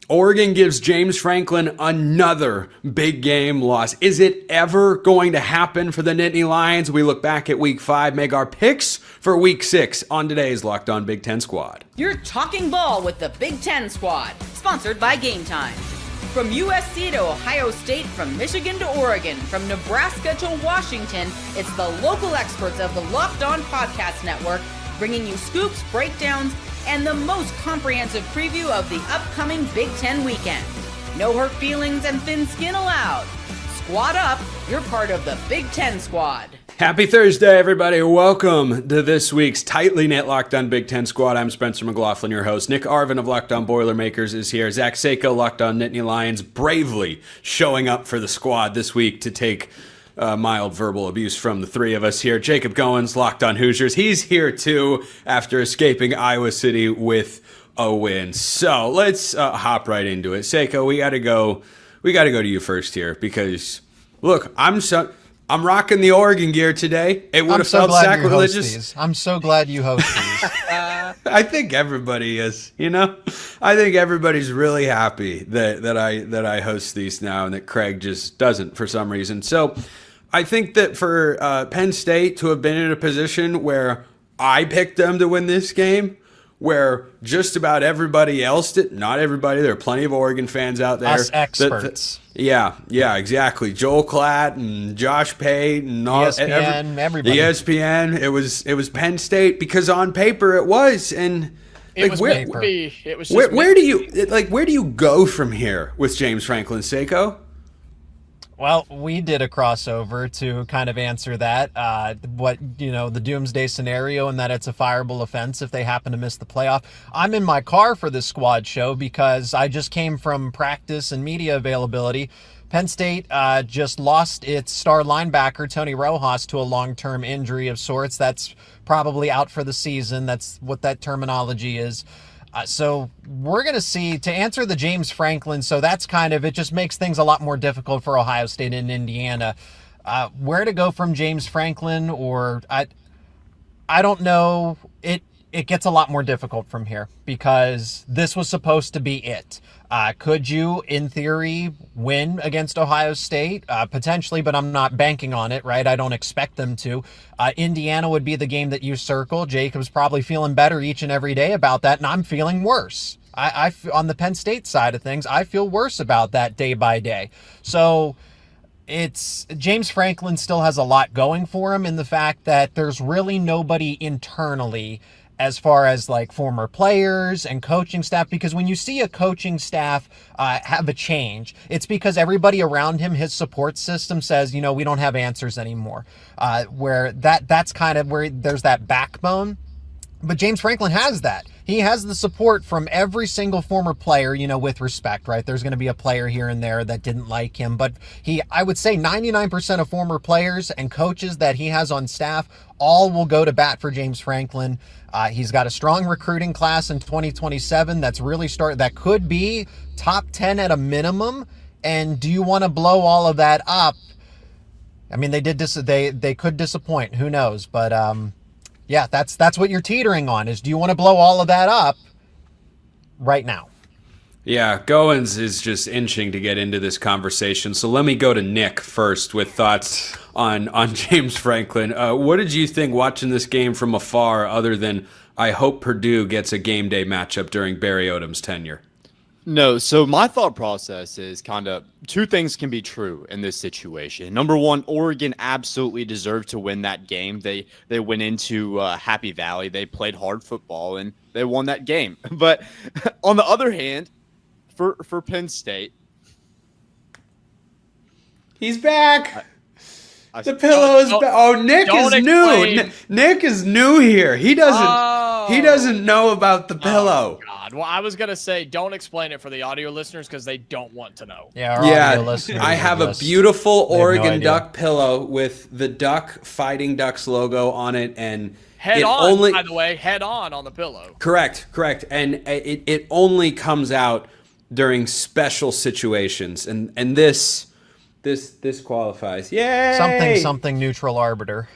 Oregon gives James Franklin another big game loss. Is it ever going to happen for the Nittany Lions? We look back at week 5, make our picks for week 6 on today's Locked On Big Ten Squad. You're talking ball with the Big Ten Squad, sponsored by Game Time. From USC to Ohio State, from Michigan to Oregon, from Nebraska to Washington, it's the local experts of the Locked On Podcast Network bringing you scoops, breakdowns, and the most comprehensive preview of the upcoming Big Ten weekend. No hurt feelings and thin skin allowed. Squad up, you're part of the Big Ten Squad. Happy Thursday, everybody. Welcome to this week's tightly knit Locked On Big Ten Squad. I'm Spencer McLaughlin, your host. Nick Arvin of Locked On Boilermakers is here. Zach Sako, Locked On Nittany Lions, bravely showing up for the squad this week to take mild verbal abuse from the three of us here. Jacob Goins, Locked On Hoosiers. He's here too after escaping Iowa City with a win. So let's hop right into it. Sako, we gotta go to you first here because look, I'm rocking the Oregon gear today. It would have felt sacrilegious. I'm so glad you host these. I think everybody is, I think everybody's really happy that I host these now and that Craig just doesn't for some reason. So I think that for Penn State to have been in a position where I picked them to win this game, where just about everybody else did, not everybody, there are plenty of Oregon fans out there. Us experts. Yeah, exactly. Joel Klatt and Josh Pate and all, ESPN, everybody. The ESPN. It was Penn State because on paper it was, and It was paper. It was just where do you go from here with James Franklin, Sako? Well, we did a crossover to kind of answer that, the doomsday scenario and that it's a fireable offense if they happen to miss the playoff. I'm in my car for this squad show because I just came from practice and media availability. Penn State just lost its star linebacker, Tony Rojas, to a long-term injury of sorts. That's probably out for the season. That's what that terminology is. So we're going to see, to answer the James Franklin, so that's it just makes things a lot more difficult for Ohio State and Indiana. Where to go from James Franklin, or I don't know. It gets a lot more difficult from here because this was supposed to be it. Could you, in theory, win against Ohio State? Potentially, but I'm not banking on it, right? I don't expect them to. Indiana would be the game that you circle. Jacob's probably feeling better each and every day about that, and I'm feeling worse. On the Penn State side of things, I feel worse about that day by day. So it's James Franklin still has a lot going for him in the fact that there's really nobody internally as far as like former players and coaching staff, because when you see a coaching staff have a change, it's because everybody around him, his support system says, we don't have answers anymore. Where that's kind of where there's that backbone. But James Franklin has that. He has the support from every single former player, with respect, right? There's going to be a player here and there that didn't like him, but I would say 99% of former players and coaches that he has on staff all will go to bat for James Franklin. He's got a strong recruiting class in 2027 that could be top 10 at a minimum. And do you want to blow all of that up? I mean, they could disappoint. Who knows? But yeah, that's what you're teetering on is, do you want to blow all of that up right now? Yeah, Goins is just inching to get into this conversation. So let me go to Nick first with thoughts on James Franklin. What did you think watching this game from afar, other than I hope Purdue gets a game day matchup during Barry Odom's tenure? No, so my thought process is two things can be true in this situation. Number one, Oregon absolutely deserved to win that game. They went into Happy Valley. They played hard football, and they won that game. But on the other hand, for Penn State, he's back. The pillow is back. Oh, Nick is new. Nick is new here. He doesn't know about the pillow. Oh, God. Well, I was going to say, don't explain it for the audio listeners because they don't want to know. Yeah, audio listeners I have a just, beautiful Oregon no Duck pillow with the Duck Fighting Ducks logo on it, and Head on, by the way, head on the pillow. Correct. And it only comes out during special situations, and this qualifies. Yay! Something neutral arbiter.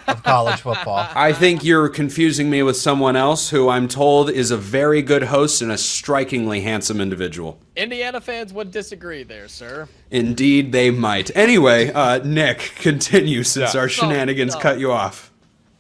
of college football. I think you're confusing me with someone else who I'm told is a very good host and a strikingly handsome individual. Indiana fans would disagree there, sir. Indeed, they might. Anyway, Nick, continue since our shenanigans cut you off.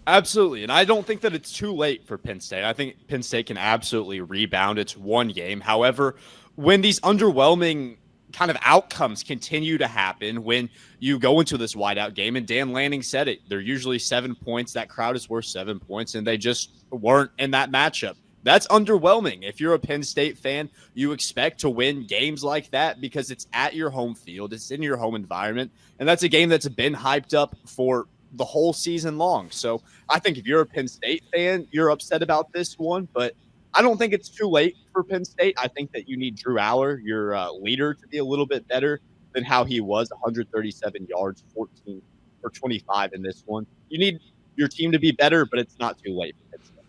Absolutely. And I don't think that it's too late for Penn State. I think Penn State can absolutely rebound. It's one game. However, when these underwhelming kind of outcomes continue to happen, when you go into this whiteout game, and Dan Lanning said it, they're usually 7 points. That crowd is worth 7 points, and they just weren't in that matchup. That's underwhelming. If you're a Penn State fan, you expect to win games like that because it's at your home field. It's in your home environment. And that's a game that's been hyped up for the whole season long. So I think if you're a Penn State fan, you're upset about this one, but I don't think it's too late for Penn State. I think that you need Drew Aller, your leader, to be a little bit better than how he was, 137 yards, 14 for 25 in this one. You need your team to be better, but it's not too late for Penn State.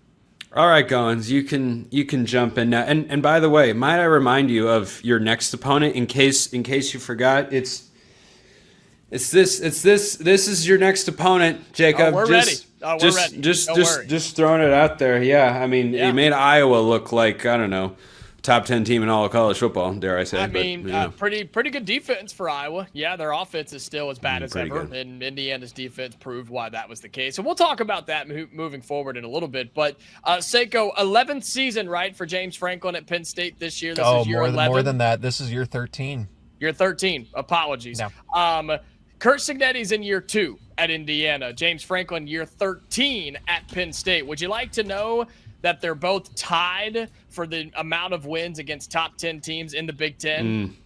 All right, Goins, you can jump in now. And by the way, might I remind you of your next opponent in case you forgot? This is your next opponent, Jacob. We're ready. We're ready. Just throwing it out there. Yeah, I mean, you made Iowa look like, I don't know, top 10 team in all of college football, dare I say. Pretty good defense for Iowa. Yeah, their offense is still as bad as ever, good. And Indiana's defense proved why that was the case. So we'll talk about that moving forward in a little bit. But Seiko, 11th season, right, for James Franklin at Penn State this year. This is year 11. More than that. This is year 13. Year 13. Apologies. No. Curt Cignetti's in year 2 at Indiana. James Franklin, year 13 at Penn State. Would you like to know that they're both tied for the amount of wins against top 10 teams in the Big Ten?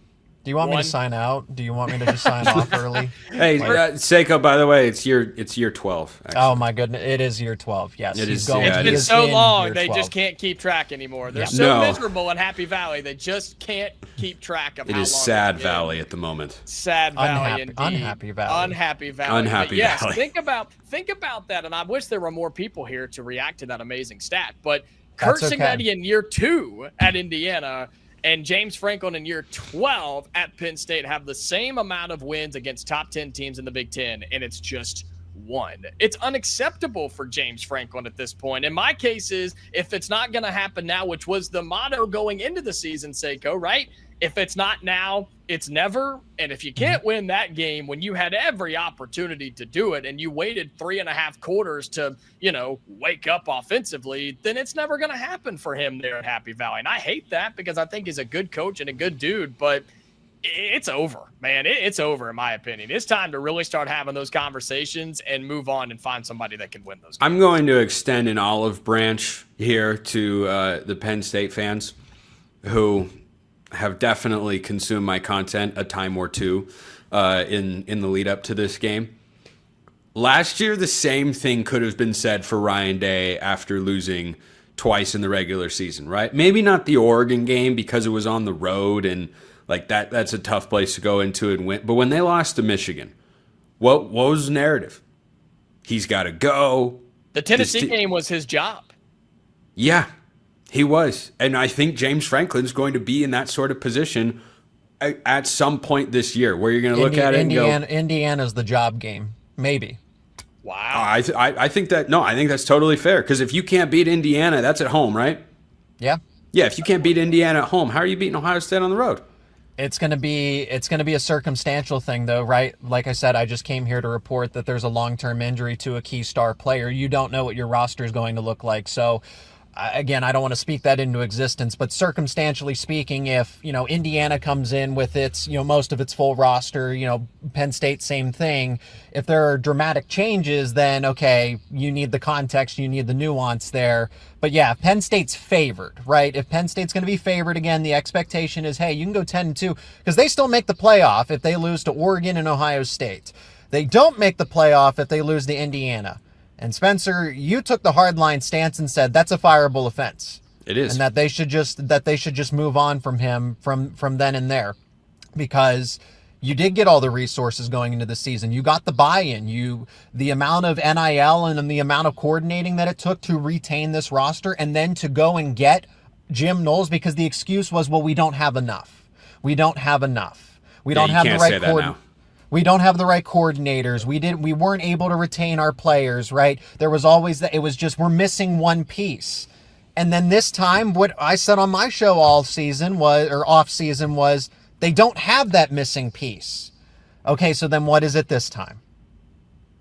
Do you want me to sign out? Do you want me to just sign off early? Hey, Seiko, by the way, it's year 12. Actually. Oh my goodness, it is year 12. Yes, it is. It's been so long they just can't keep track anymore. They're so miserable in Happy Valley, they just can't keep track of. It is Sad Valley at the moment. Sad Valley, indeed. Unhappy Valley. Unhappy Valley. Unhappy yes, Valley. Think about that, and I wish there were more people here to react to that amazing stat. But Curt Cignetti in year 2 at Indiana and James Franklin in year 12 at Penn State have the same amount of wins against top 10 teams in the Big Ten, and it's just 1. It's unacceptable for James Franklin at this point. In my case is, if it's not going to happen now, which was the motto going into the season, Seiko, right? If it's not now, it's never. And if you can't win that game when you had every opportunity to do it and you waited 3.5 quarters to, wake up offensively, then it's never going to happen for him there at Happy Valley. And I hate that because I think he's a good coach and a good dude, but it's over, man. It's over, in my opinion. It's time to really start having those conversations and move on and find somebody that can win those games. I'm going to extend an olive branch here to the Penn State fans who have definitely consumed my content a time or two in the lead up to this game. Last year, the same thing could have been said for Ryan Day after losing twice in the regular season, right? Maybe not the Oregon game because it was on the road and like that's a tough place to go into and win. But when they lost to Michigan, what was the narrative? He's got to go. The Tennessee game was his job. Yeah, he was. And I think James Franklin's going to be in that sort of position at some point this year where you're going to look at it and go, Indiana's the job game. Maybe. Wow. I think that's totally fair because if you can't beat Indiana, that's at home, right? Yeah. Yeah, if you can't beat Indiana at home, how are you beating Ohio State on the road? It's gonna be a circumstantial thing, though, right? Like I said, I just came here to report that there's a long-term injury to a key star player. You don't know what your roster is going to look like, so. Again, I don't want to speak that into existence, but circumstantially speaking, if, Indiana comes in with its, most of its full roster, Penn State, same thing. If there are dramatic changes, then, okay, you need the context, you need the nuance there. But yeah, Penn State's favored, right? If Penn State's going to be favored again, the expectation is, hey, you can go 10-2 because they still make the playoff if they lose to Oregon and Ohio State. They don't make the playoff if they lose to Indiana. And Spencer, you took the hardline stance and said that's a fireable offense. It is, and that they should just move on from him from then and there, because you did get all the resources going into the season. You got the buy-in, the amount of NIL and the amount of coordinating that it took to retain this roster, and then to go and get Jim Knowles because the excuse was, well, we don't have enough. We don't have enough. We don't have the right coordinator. We don't have the right coordinators. We weren't able to retain our players, right? There was always that. It was just, we're missing one piece. And then this time, what I said on my show all season was, or off season was, they don't have that missing piece. Okay, so then what is it this time?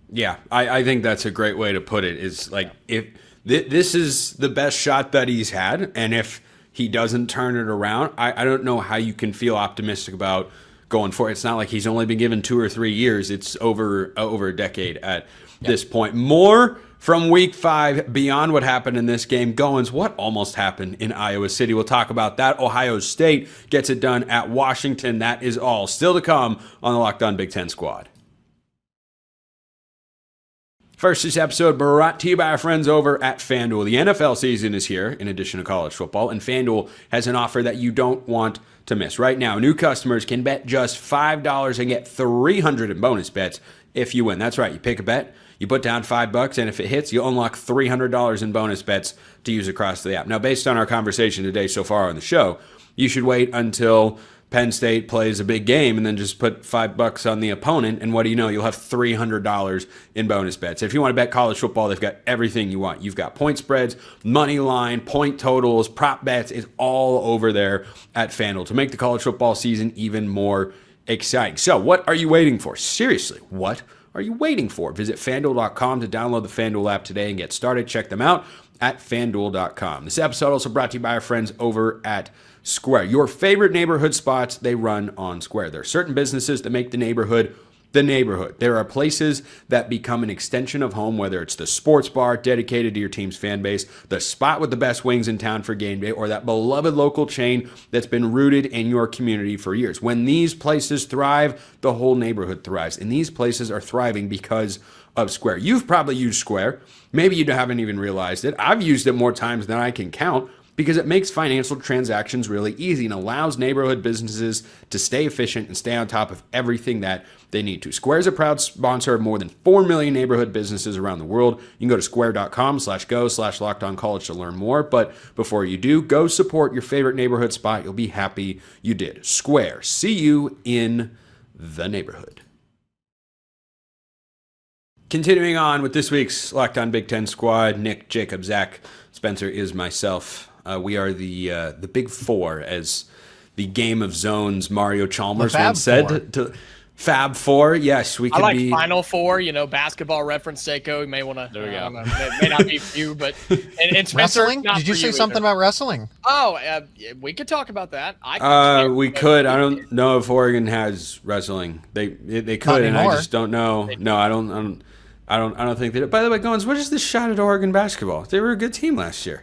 Yeah, I think that's a great way to put it. Is like, if this is the best shot that he's had, and if he doesn't turn it around, I don't know how you can feel optimistic about going for it. It's not like he's only been given 2 or 3 years. It's over a decade at this point. More from week 5, beyond what happened in this game. Goins, what almost happened in Iowa City? We'll talk about that. Ohio State gets it done at Washington. That is all still to come on the Locked On Big Ten Squad. First, this episode brought to you by our friends over at FanDuel. The NFL season is here, in addition to college football, and FanDuel has an offer that you don't want to miss. Right now, new customers can bet just $5 and get $300 in bonus bets if you win. That's right, you pick a bet, you put down $5, and if it hits, you unlock $300 in bonus bets to use across the app. Now, based on our conversation today so far on the show, you should wait until Penn State plays a big game and then just put $5 on the opponent, and what do you know? You'll have $300 in bonus bets. If you want to bet college football, they've got everything you want. You've got point spreads, money line, point totals, prop bets. It's all over there at FanDuel to make the college football season even more exciting. So what are you waiting for? Seriously, what are you waiting for? Visit FanDuel.com to download the FanDuel app today and get started. Check them out at FanDuel.com. This episode also brought to you by our friends over at Square. Your favorite neighborhood spots, they run on Square. There are certain businesses that make the neighborhood the neighborhood. There are places that become an extension of home, whether it's the sports bar dedicated to your team's fan base, the spot with the best wings in town for game day, or that beloved local chain that's been rooted in your community for years. When these places thrive, the whole neighborhood thrives. And these places are thriving because of Square. You've probably used Square. Maybe you haven't even realized it. I've used it more times than I can count, because it makes financial transactions really easy and allows neighborhood businesses to stay efficient and stay on top of everything that they need to. Square is a proud sponsor of more than 4 million neighborhood businesses around the world. You can go to square.com/go/lockedoncollege to learn more. But before you do, go support your favorite neighborhood spot. You'll be happy you did. Square. See you in the neighborhood. Continuing on with this week's Locked On Big Ten Squad, Nick, Jacob, Zach, Spencer is myself. We are the Big Four, as the Game of Zones Mario Chalmers once said. To Fab Four, yes, we could be. Final Four, basketball reference, Seiko. You may want to. There we go. It may not be for you, but and Spencer, wrestling. Did you say something about wrestling? Oh, we could talk about that. We could. I don't know if Oregon has wrestling. They could, and I just don't know. No, I don't think they do. By the way, Goins, what is this shot at Oregon basketball? They were a good team last year.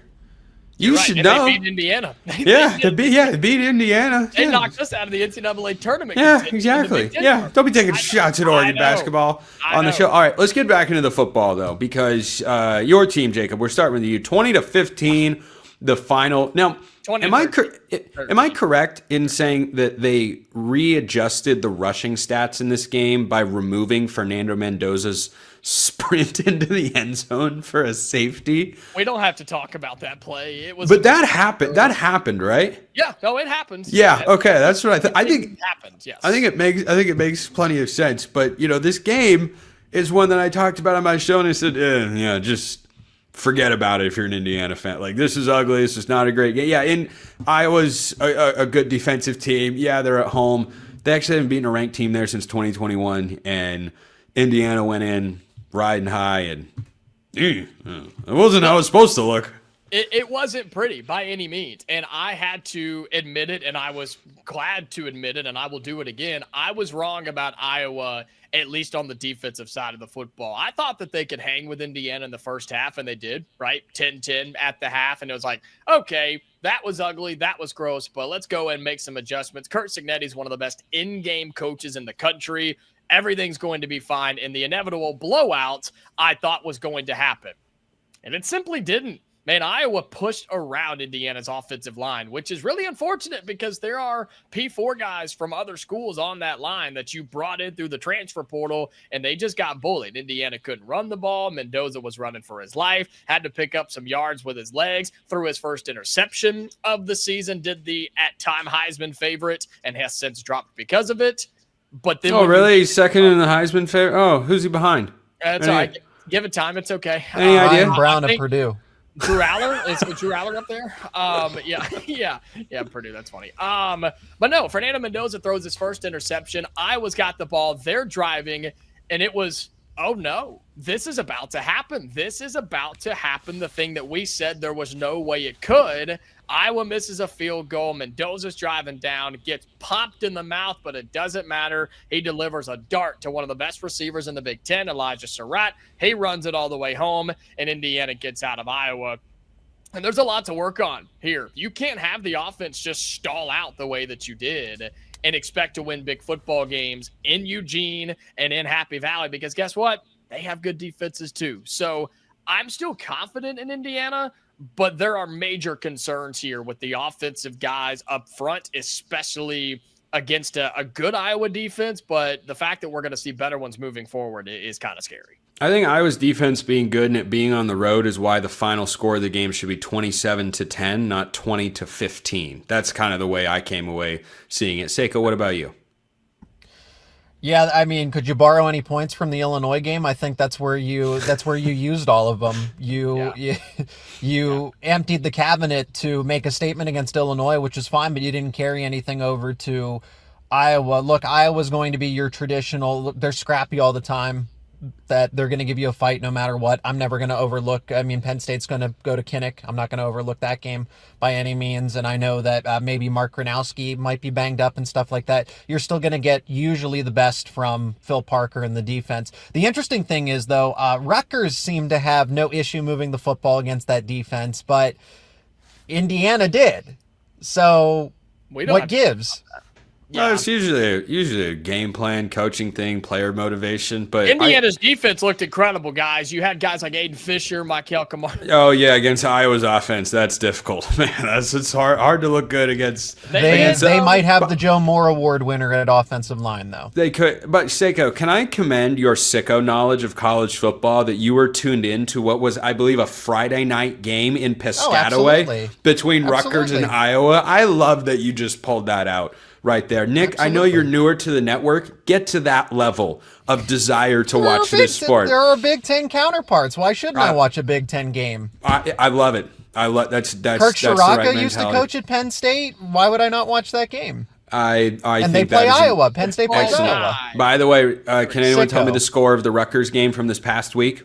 You should know. They beat Indiana. They beat Indiana. They knocked us out of the NCAA tournament. Yeah, exactly. Yeah, don't be taking shots at Oregon basketball on the show. All right, let's get back into the football, though, because your team, Jacob, we're starting with you. 20-15, the final. Now, am I correct in saying that they readjusted the rushing stats in this game by removing Fernando Mendoza's sprint into the end zone for a safety? We don't have to talk about that play. It was, but that happened. That happened, right? Yeah. No, it happened. Yeah. Okay, that's what I think. It happened. Yes. I think it makes plenty of sense. But this game is one that I talked about on my show, and I said, just forget about it if you're an Indiana fan. Like, this is ugly. This is not a great game. Yeah. And Iowa's a good defensive team. Yeah, they're at home. They actually haven't beaten a ranked team there since 2021, and Indiana went in riding high, and it wasn't how it was supposed to look. It wasn't pretty by any means, and I had to admit it, and I was glad to admit it, and I will do it again. I was wrong about Iowa, at least on the defensive side of the football. I thought that they could hang with Indiana in the first half, and they did, right? 10-10 at the half, and it was like, okay, that was ugly, that was gross, but let's go and make some adjustments. Curt Cignetti is one of the best in-game coaches in the country. Everything's going to be fine, and the inevitable blowout I thought was going to happen. And it simply didn't. Man, Iowa pushed around Indiana's offensive line, which is really unfortunate because there are P4 guys from other schools on that line that you brought in through the transfer portal, and they just got bullied. Indiana couldn't run the ball. Mendoza was running for his life, had to pick up some yards with his legs, threw his first interception of the season, did the at-time Heisman favorite, and has since dropped because of it. But then Oh, really? He's second in the Heisman favorite? Oh, who's he behind? That's all right. Give it time. It's okay. Any idea? Ryan Brown of Purdue. Drew Aller? Is Drew Aller up there? Yeah, Purdue. That's funny. But no, Fernando Mendoza throws his first interception. Iowa's got the ball. They're driving, and it was, oh no, this is about to happen. This is about to happen. The thing that we said there was no way it could. Iowa misses a field goal. Mendoza's driving down, gets popped in the mouth, but it doesn't matter. He delivers a dart to one of the best receivers in the Big Ten, Elijah Surratt. He runs it all the way home, and Indiana gets out of Iowa. And there's a lot to work on here. You can't have the offense just stall out the way that you did and expect to win big football games in Eugene and in Happy Valley, because guess what? They have good defenses too. So I'm still confident in Indiana, but there are major concerns here with the offensive guys up front, especially against a good Iowa defense. But the fact that we're going to see better ones moving forward is kind of scary. I think Iowa's defense being good and it being on the road is why the final score of the game should be 27-10, not 20-15. That's kind of the way I came away seeing it. Seiko, what about you? Yeah, I mean, could you borrow any points from the Illinois game? I think that's where you used all of them. You emptied the cabinet to make a statement against Illinois, which is fine, but you didn't carry anything over to Iowa. Look, Iowa's going to be your traditional. They're scrappy all the time. That they're going to give you a fight no matter what. I'm never going to overlook. I mean, Penn State's going to go to Kinnick. I'm not going to overlook that game by any means. And I know that maybe Mark Gronowski might be banged up and stuff like that. You're still going to get usually the best from Phil Parker in the defense. The interesting thing is, though, Rutgers seemed to have no issue moving the football against that defense, but Indiana did. So what gives? Yeah. No, it's usually a game plan, coaching thing, player motivation. But Indiana's defense looked incredible, guys. You had guys like Aiden Fisher, Michael Kamara. Oh yeah, against Iowa's offense, that's difficult, man. It's hard to look good against. They might have the Joe Moore Award winner at offensive line, though. They could, but Seiko, can I commend your sicko knowledge of college football that you were tuned in to what was, I believe, a Friday night game in Piscataway between Rutgers and Iowa. I love that you just pulled that out. Right there. Nick, absolutely. I know you're newer to the network. Get to that level of desire to watch this sport. There are Big Ten counterparts. Why shouldn't I watch a Big Ten game? I love it. That's Kirk Ciarrocca used to coach at Penn State. Why would I not watch that game? I and think they play Iowa. Penn State plays Iowa. By the way, can anyone tell me the score of the Rutgers game from this past week?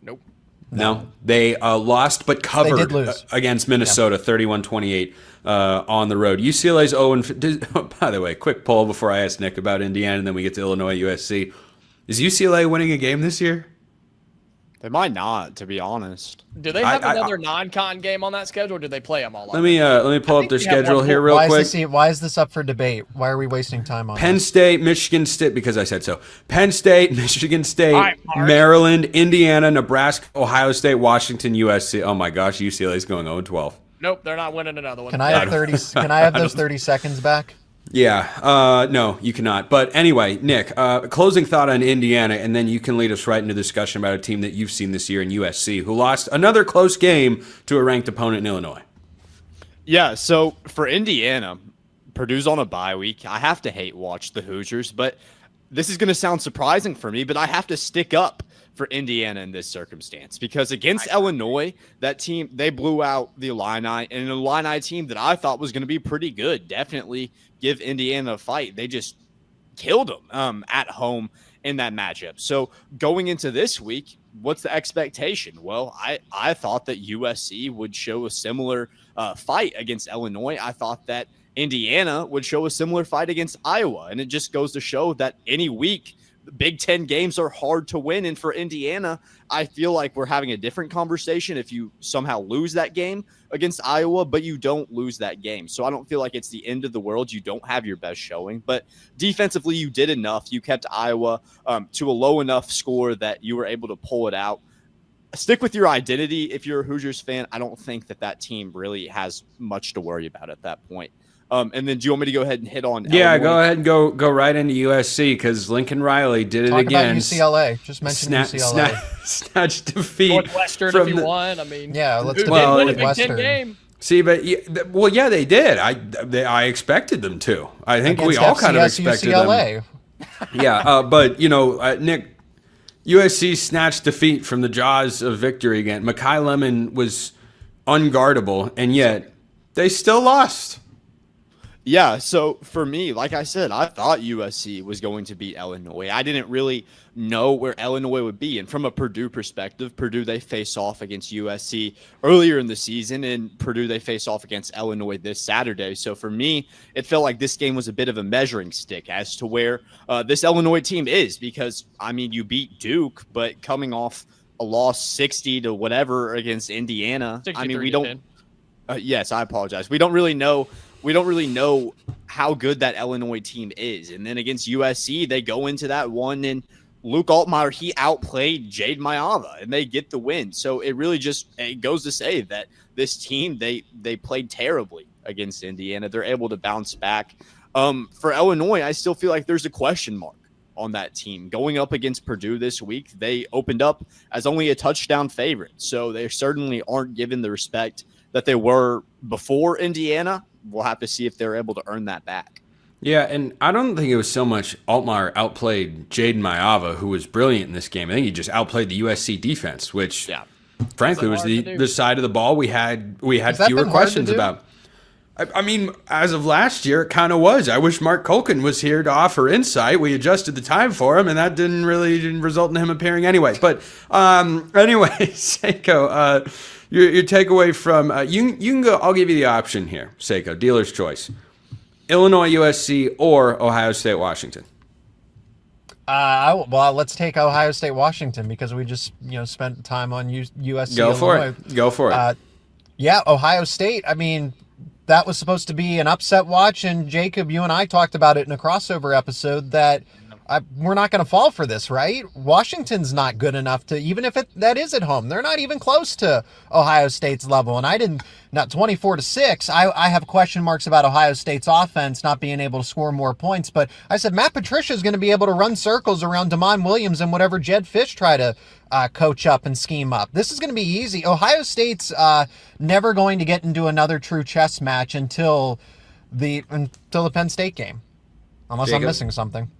Nope. No. They lost but covered they did lose. Against Minnesota, 31-28. On the road. UCLA's 0-5. By the way, quick poll before I ask Nick about Indiana, and then we get to Illinois, USC. Is UCLA winning a game this year? They might not, to be honest. Do they have another non-con game on that schedule, or do they play them all? Let me pull up their schedule here real quick. Why is this up for debate? Why are we wasting time on Penn State, Michigan State, because I said so. Penn State, Michigan State, Maryland, Indiana, Nebraska, Ohio State, Washington, USC. Oh my gosh, UCLA's going 0-12. Nope, they're not winning another one. Can I have 30? Can I have those 30 seconds back? Yeah, no, you cannot. But anyway, Nick, closing thought on Indiana, and then you can lead us right into discussion about a team that you've seen this year in USC, who lost another close game to a ranked opponent in Illinois. Yeah, so for Indiana, Purdue's on a bye week. I have to hate watch the Hoosiers, but this is going to sound surprising for me, but I have to stick up for Indiana in this circumstance, because against Illinois, that team, they blew out the Illini, and an Illini team that I thought was going to be pretty good. Definitely give Indiana a fight. They just killed them at home in that matchup. So going into this week, what's the expectation? Well, I thought that USC would show a similar fight against Illinois. I thought that Indiana would show a similar fight against Iowa, and it just goes to show that any week, Big Ten games are hard to win. And for Indiana, I feel like we're having a different conversation if you somehow lose that game against Iowa, but you don't lose that game. So I don't feel like it's the end of the world. You don't have your best showing, but defensively you did enough. You kept Iowa to a low enough score that you were able to pull it out. Stick with your identity. If you're a Hoosiers fan, I don't think that team really has much to worry about at that point. And then do you want me to go ahead and hit on Yeah, Illinois? go ahead and go right into USC, because Lincoln Riley did it again. Talk about UCLA. Just mention UCLA. Snatch defeat. Northwestern, if you want. I mean, yeah, let's win a Big Ten game. See, but yeah, they did. I expected them to. I think we all kind of expected them. Yeah, but Nick, USC snatched defeat from the jaws of victory again. Mekhi Lemon was unguardable, and yet they still lost. Yeah, so for me, like I said, I thought USC was going to beat Illinois. I didn't really know where Illinois would be. And from a Purdue perspective, Purdue, they face off against USC earlier in the season, and Purdue, they face off against Illinois this Saturday. So for me, it felt like this game was a bit of a measuring stick as to where this Illinois team is, because, I mean, you beat Duke, but coming off a loss 60 to whatever against Indiana, I mean, we don't yes, I apologize. We don't really know how good that Illinois team is. And then against USC, they go into that one, and Luke Altmaier, he outplayed Jade Mayava, and they get the win. So it really it goes to say that this team, they played terribly against Indiana. They're able to bounce back. For Illinois, I still feel like there's a question mark on that team. Going up against Purdue this week, they opened up as only a touchdown favorite. So they certainly aren't given the respect that they were before Indiana. We'll have to see if they're able to earn that back. Yeah, and I don't think it was so much Altmaier outplayed Jaden Mayava, who was brilliant in this game. I think he just outplayed the USC defense, which, frankly, was the side of the ball we had fewer questions about. I mean, as of last year, it kind of was. I wish Mark Culkin was here to offer insight. We adjusted the time for him, and that didn't result in him appearing anyway. But anyway, Seiko, your takeaway from you can go. I'll give you the option here, Seiko. Dealer's choice: Illinois, USC, or Ohio State, Washington. Well, let's take Ohio State, Washington, because we just spent time on USC. Go for it. Go for it. Yeah, Ohio State. I mean, that was supposed to be an upset watch, and Jacob, you and I talked about it in a crossover episode that we're not going to fall for this, right? Washington's not good enough to, even if that is at home, they're not even close to Ohio State's level. And not 24-6. I have question marks about Ohio State's offense not being able to score more points. But I said Matt Patricia is going to be able to run circles around Damon Williams and whatever Jed Fish try to coach up and scheme up. This is going to be easy. Ohio State's never going to get into another true chess match until the Penn State game, unless Jacob. I'm missing something.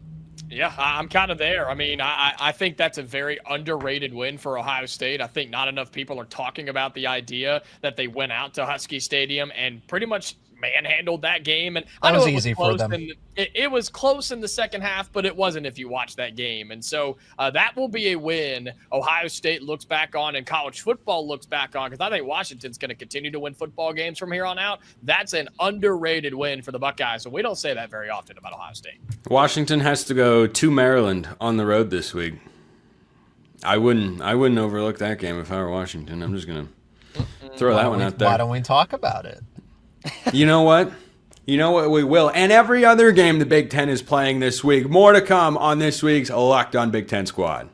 Yeah, I'm kind of there. I mean, I think that's a very underrated win for Ohio State. I think not enough people are talking about the idea that they went out to Husky Stadium and pretty much manhandled that game. And I know it was easy for them. It was close in the second half, but it wasn't if you watch that game. And so that will be a win Ohio State looks back on and college football looks back on, because I think Washington's going to continue to win football games from here on out. That's an underrated win for the Buckeyes. So we don't say that very often about Ohio State. Washington has to go to Maryland on the road this week. I wouldn't overlook that game if I were Washington. I'm just going to throw that one out there. Why don't we talk about it? You know what? We will. And every other game the Big Ten is playing this week. More to come on this week's Locked On Big Ten Squad.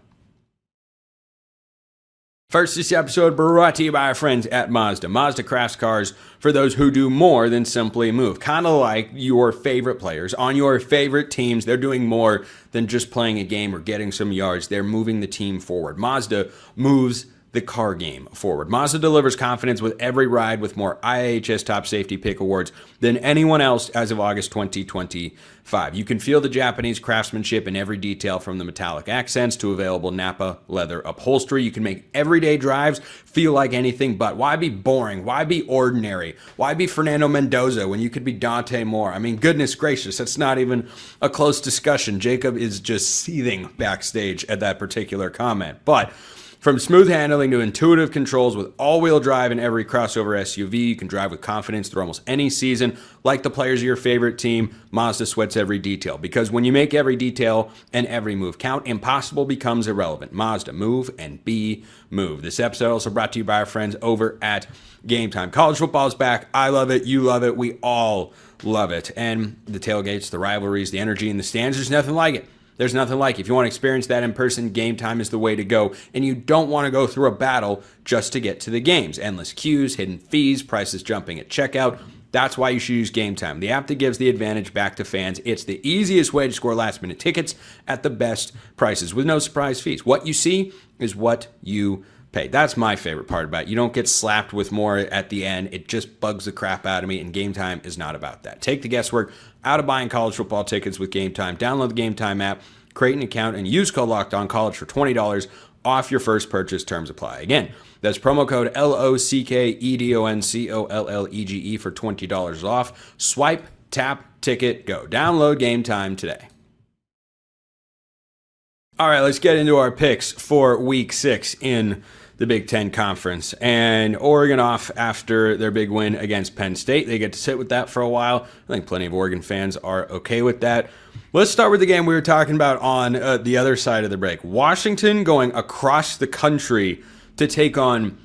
First, this episode brought to you by our friends at Mazda. Mazda crafts cars for those who do more than simply move. Kind of like your favorite players on your favorite teams. They're doing more than just playing a game or getting some yards. They're moving the team forward. Mazda moves the car game forward. Mazda delivers confidence with every ride, with more IHS Top Safety Pick awards than anyone else as of August 2025. You can feel the Japanese craftsmanship in every detail, from the metallic accents to available Nappa leather upholstery. You can make everyday drives feel like anything but. Why be boring? Why be ordinary? Why be Fernando Mendoza when you could be Dante Moore? I mean, goodness gracious, that's not even a close discussion. Jacob is just seething backstage at that particular comment. But from smooth handling to intuitive controls, with all-wheel drive in every crossover SUV, you can drive with confidence through almost any season. Like the players of your favorite team, Mazda sweats every detail. Because when you make every detail and every move count, impossible becomes irrelevant. Mazda, move and be moved. This episode also brought to you by our friends over at Game Time. College football is back. I love it. You love it. We all love it. And the tailgates, the rivalries, the energy in the stands, there's nothing like it. There's nothing like it. If you want to experience that in person, Game Time is the way to go. And you don't want to go through a battle just to get to the games. Endless queues, hidden fees, prices jumping at checkout. That's why you should use Game Time, the app that gives the advantage back to fans. It's the easiest way to score last-minute tickets at the best prices with no surprise fees. What you see is what you pay. That's my favorite part about it. You don't get slapped with more at the end. It just bugs the crap out of me, and Game Time is not about that. Take the guesswork out of buying college football tickets with Game Time. Download the Game Time app, create an account, and use code LOCKEDONCollege for $20 off your first purchase. Terms apply. Again, that's promo code LOCKEDONCOLLEGE for $20 off. Swipe, tap, ticket, go. Download Game Time today. All right, let's get into our picks for Week 6 in the Big Ten Conference. And Oregon off after their big win against Penn State. They get to sit with that for a while. I think plenty of Oregon fans are okay with that. Let's start with the game we were talking about on the other side of the break. Washington going across the country to take on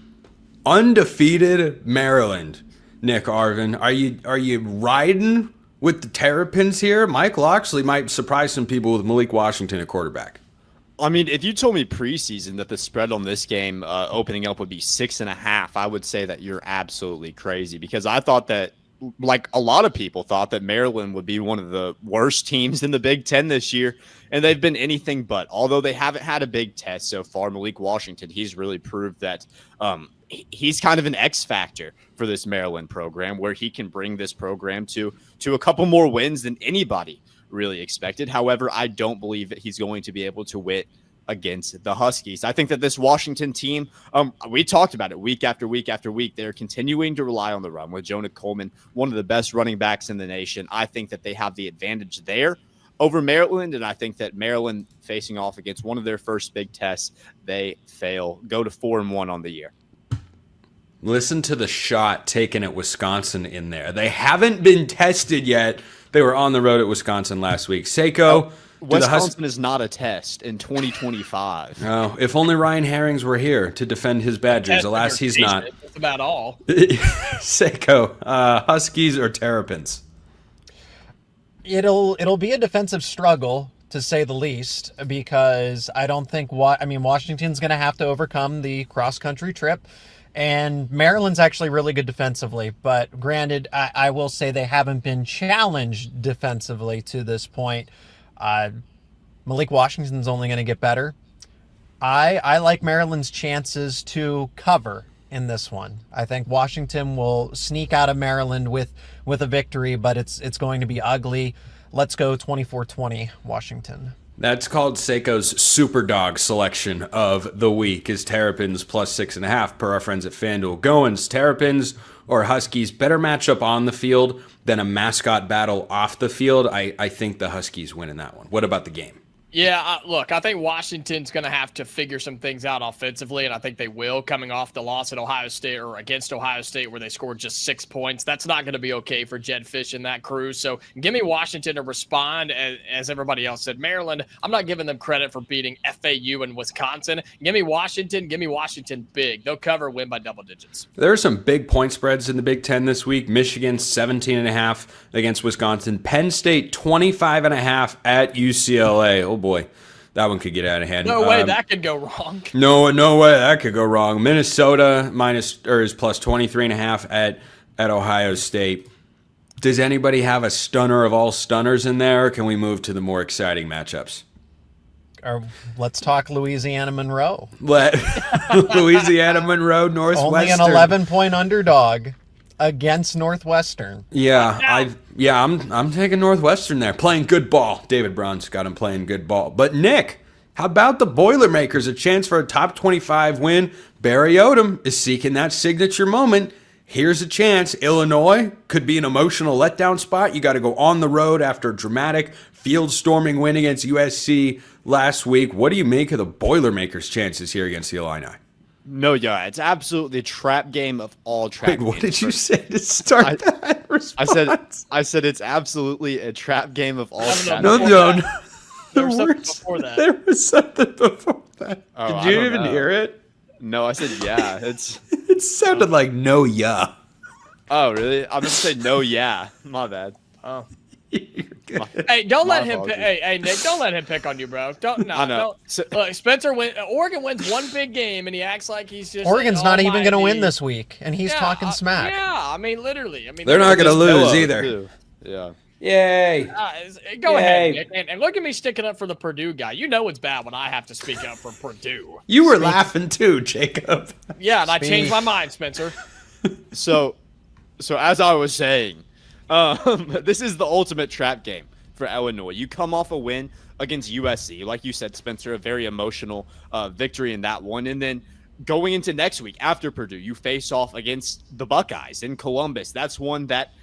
undefeated Maryland. Nick Arvin, are you riding with the Terrapins here? Mike Locksley might surprise some people with Malik Washington at quarterback. I mean, if you told me preseason that the spread on this game opening up would be 6.5, I would say that you're absolutely crazy, because I thought that, like a lot of people thought, that Maryland would be one of the worst teams in the Big Ten this year, and they've been anything but. Although they haven't had a big test so far, Malik Washington, he's really proved that he's kind of an X factor for this Maryland program, where he can bring this program to a couple more wins than anybody really expected. However, I don't believe that he's going to be able to win against the Huskies. I think that this Washington team, we talked about it week after week after week, they're continuing to rely on the run with Jonah Coleman, one of the best running backs in the nation. I think that they have the advantage there over Maryland, and I think that Maryland, facing off against one of their first big tests, they fail, go to 4-1 on the year. Listen to the shot taken at Wisconsin in there. They haven't been tested yet. They were on the road at Wisconsin last week. Seiko. Wisconsin is not a test in 2025. Oh, if only Ryan Herrings were here to defend his Badgers. Alas, he's not. That's about all. Seiko, Huskies or Terrapins? It'll be a defensive struggle, to say the least, because I don't think Washington's going to have to overcome the cross-country trip. And Maryland's actually really good defensively, but granted, I will say they haven't been challenged defensively to this point. Malik Washington's only going to get better. I like Maryland's chances to cover in this one. I think Washington will sneak out of Maryland with a victory, but it's going to be ugly. Let's go 24-20 Washington. That's called Seiko's Superdog selection of the week, is Terrapins plus 6.5 per our friends at FanDuel. Goins, Terrapins or Huskies, better matchup on the field than a mascot battle off the field. I think the Huskies win in that one. What about the game? Yeah, look, I think Washington's going to have to figure some things out offensively, and I think they will, coming off the loss at Ohio State or against Ohio State where they scored just 6 points. That's not going to be okay for Jed Fish and that crew. So give me Washington to respond. As everybody else said, Maryland, I'm not giving them credit for beating FAU and Wisconsin. Give me Washington big. They'll cover, win by double digits. There are some big point spreads in the Big Ten this week. Michigan 17.5 against Wisconsin. Penn State 25.5 at UCLA. Oh boy, that one could get out of hand. No way that could go wrong. No way that could go wrong. Minnesota is plus 23.5 at Ohio State. Does anybody have a stunner of all stunners in there, or can we move to the more exciting matchups? Let's talk Louisiana Monroe. Louisiana Monroe, Northwestern. Only an 11-point underdog against Northwestern. I'm taking Northwestern there. Playing good ball. David Brown's got him playing good ball. But Nick, how about the Boilermakers? A chance for a top 25 win. Barry Odom is seeking that signature moment. Here's a chance. Illinois could be an emotional letdown spot. You got to go on the road after a dramatic field storming win against USC last week. What do you make of the Boilermakers' chances here against the Illini? No, yeah, it's absolutely a trap game of all trap games. Wait, what did you say to start that response? I said it's absolutely a trap game of all trap games. No. There was something before that. There was something before that. Oh, Did you even hear it? No, I said yeah. It sounded like no, yeah. Oh, really? I'm just saying no, yeah. My bad. Oh. Hey, don't let him. Hey, Nick, don't let him pick on you, bro. Don't. Look, Spencer Oregon wins one big game, and he acts like he's just. Oregon's not even going to win this week, and he's talking smack. Yeah, I mean, literally. They're not going to lose either. Yeah. Yay. Go ahead, Yay. Nick, and look at me sticking up for the Purdue guy. You know it's bad when I have to speak up for Purdue. You were laughing too, Jacob. Yeah, and I changed my mind, Spencer. So as I was saying, this is the ultimate trap game for Illinois. You come off a win against USC, like you said, Spencer, a very emotional victory in that one, and then going into next week after Purdue, you face off against the Buckeyes in Columbus. That's one that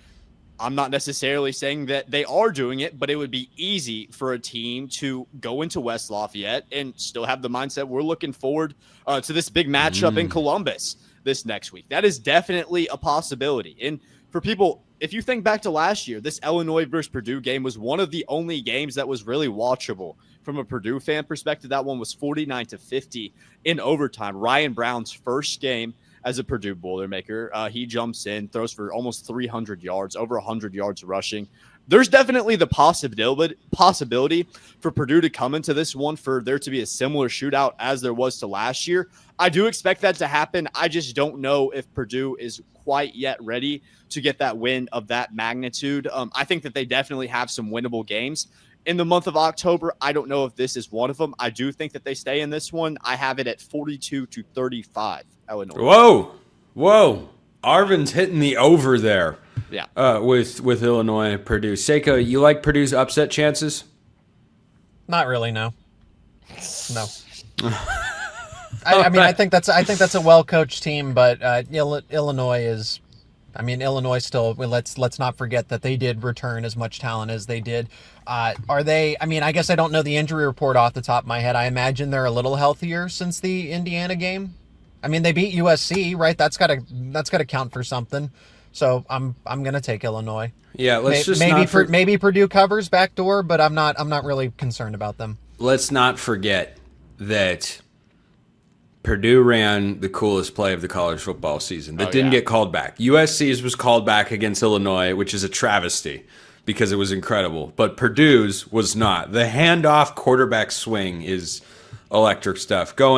I'm not necessarily saying that they are doing it, but it would be easy for a team to go into West Lafayette and still have the mindset we're looking forward to this big matchup in Columbus this next week. That is definitely a possibility. And for people, if you think back to last year, this Illinois versus Purdue game was one of the only games that was really watchable from a Purdue fan perspective. That one was 49-50 in overtime. Ryan Brown's first game as a Purdue Boilermaker. He jumps in, throws for almost 300 yards, over 100 yards rushing. There's definitely the possibility for Purdue to come into this one for there to be a similar shootout as there was to last year. I do expect that to happen. I just don't know if Purdue is quite yet ready to get that win of that magnitude. I think that they definitely have some winnable games in the month of October. I don't know if this is one of them. I do think that they stay in this one. I have it at 42-35, Illinois. Whoa. Arvin's hitting the over there. Yeah. With Illinois, Purdue. Seiko, you like Purdue's upset chances? Not really, no. No. I think that's a well-coached team, but Illinois is. I mean, Illinois still. Let's not forget that they did return as much talent as they did. Are they? I mean, I guess I don't know the injury report off the top of my head. I imagine they're a little healthier since the Indiana game. I mean, they beat USC, right? That's gotta count for something. So I'm gonna take Illinois. Yeah, maybe Purdue covers backdoor, but I'm not really concerned about them. Let's not forget that Purdue ran the coolest play of the college football season that didn't get called back. USC's was called back against Illinois, which is a travesty because it was incredible. But Purdue's was not. The handoff quarterback swing is electric stuff. I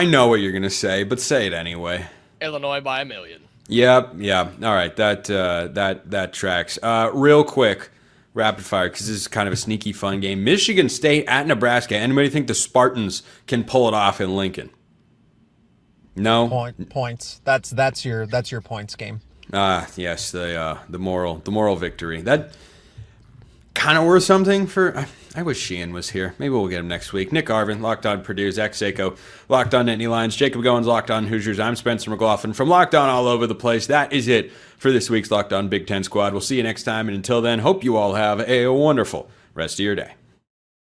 know what you're going to say, but say it anyway. Illinois by 1,000,000. Yep. Yeah. All right. That tracks. Real quick, rapid fire, because this is kind of a sneaky fun game. Michigan State at Nebraska. Anybody think the Spartans can pull it off in Lincoln? No. Points. That's your points game. Yes. The moral victory. That kind of worth something for. I wish Sheehan was here. Maybe we'll get him next week. Nick Arvin, Locked On Purdue. Zach Seiko, Locked On Nittany Lions. Jacob Goins, Locked On Hoosiers. I'm Spencer McLaughlin from Locked On All Over the Place. That is it for this week's Locked On Big Ten Squad. We'll see you next time. And until then, hope you all have a wonderful rest of your day.